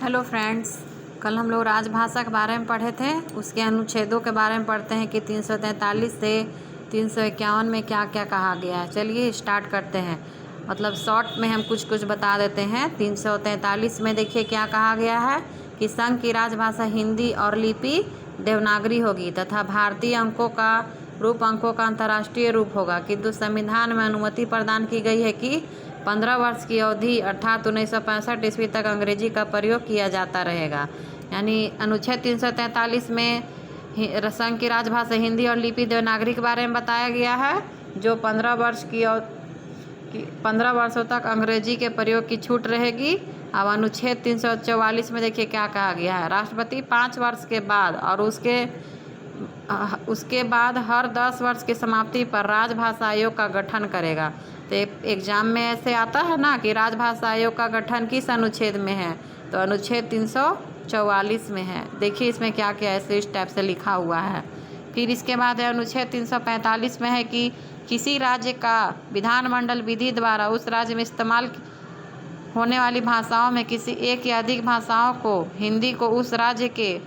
Hello friends, कल हम लोग राजभाषा के बारे में पढ़े थे। उसके अनुच्छेदों के बारे में पढ़ते हैं कि 343 से 351 में क्या क्या कहा गया है। चलिए स्टार्ट करते हैं। मतलब शॉर्ट में हम कुछ कुछ बता देते हैं। 343 में देखिए क्या कहा गया है कि संघ की राजभाषा हिंदी और लिपि देवनागरी होगी तथा भारतीय अंकों का अंतर्राष्ट्रीय रूप होगा, किंतु संविधान में अनुमति प्रदान की गई है कि 15 वर्ष की अवधि अर्थात 1965 ईस्वी तक अंग्रेजी का प्रयोग किया जाता रहेगा। यानी अनुच्छेद 343 में संघ की राजभाषा हिंदी और लिपि देवनागरी के बारे में बताया गया है, जो 15 वर्षों तक अंग्रेजी के प्रयोग की छूट रहेगी। अब अनुच्छेद 344 में देखिए क्या कहा गया है। राष्ट्रपति 5 वर्ष के बाद और उसके बाद हर 10 वर्ष की समाप्ति पर राजभाषा आयोग का गठन करेगा। तो एग्जाम में ऐसे आता है ना कि राजभाषा आयोग का गठन किस अनुच्छेद में है, तो अनुच्छेद 344 में है। देखिए इसमें क्या क्या ऐसे इस टाइप से लिखा हुआ है। फिर इसके बाद है अनुच्छेद 345 में है कि किसी राज्य का विधानमंडल विधि द्वारा उस राज्य में इस्तेमाल होने वाली भाषाओं में किसी एक या अधिक भाषाओं को हिंदी को उस राज्य के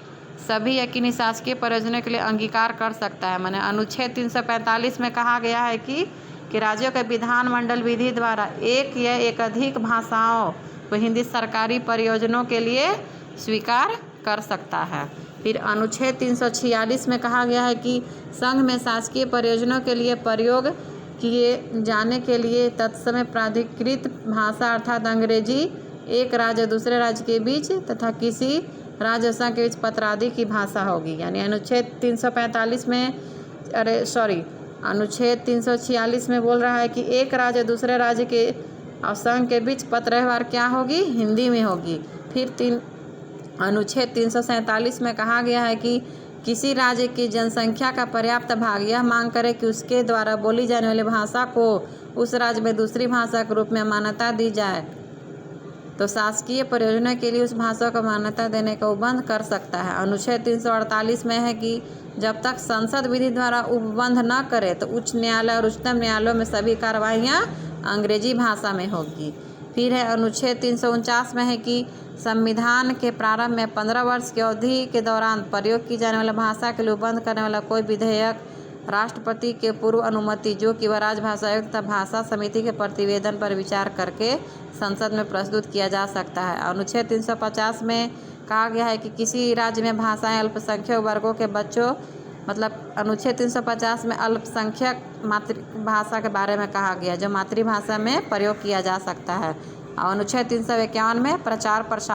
सभी या किन्हीं शासकीय प्रयोजनों के लिए अंगीकार कर सकता है। माने अनुच्छेद 345 में कहा गया है कि राज्यों के विधानमंडल विधि द्वारा एक या एक अधिक भाषाओं को हिंदी सरकारी प्रयोजनों के लिए स्वीकार कर सकता है। फिर अनुच्छेद 346 में कहा गया है कि संघ में शासकीय प्रयोजनों के लिए प्रयोग किए जाने के लिए तत्समय प्राधिकृत भाषा अर्थात अंग्रेजी एक राज्य दूसरे राज्य के बीच तथा किसी राज्य संघ के बीच पत्रादि की भाषा होगी। यानी अनुच्छेद 345 में अनुच्छेद 346 में बोल रहा है कि एक राज्य दूसरे राज्य के और संघ के बीच पत्र व्यवहार क्या होगी, हिंदी में होगी। फिर अनुच्छेद 347 में कहा गया है कि किसी राज्य की जनसंख्या का पर्याप्त भाग यह मांग करे कि उसके द्वारा बोली जाने वाली भाषा को उस राज्य में दूसरी भाषा के रूप में मान्यता दी जाए, तो शासकीय प्रयोजनों के लिए उस भाषा को मान्यता देने का उपबंध कर सकता है। अनुच्छेद 348 में है कि जब तक संसद विधि द्वारा उपबंध न करे तो उच्च न्यायालय और उच्चतम न्यायालयों में सभी कार्रवाइयाँ अंग्रेजी भाषा में होगी। फिर है अनुच्छेद 349 में है कि संविधान के प्रारंभ में 15 वर्ष की अवधि के दौरान प्रयोग की जाने वाली भाषा के लिए उपबंध करने वाला कोई विधेयक राष्ट्रपति के पूर्व अनुमति जो कि वह राजभाषा आयोग तथा भाषा समिति के प्रतिवेदन पर विचार करके संसद में प्रस्तुत किया जा सकता है। अनुच्छेद 350 में कहा गया है कि किसी राज्य में भाषाएं अल्पसंख्यक वर्गों के बच्चों मतलब अनुच्छेद 350 में अल्पसंख्यक मातृभाषा के बारे में कहा गया जो मातृभाषा में प्रयोग किया जा सकता है। और अनुच्छेद 351 में प्रचार प्रसार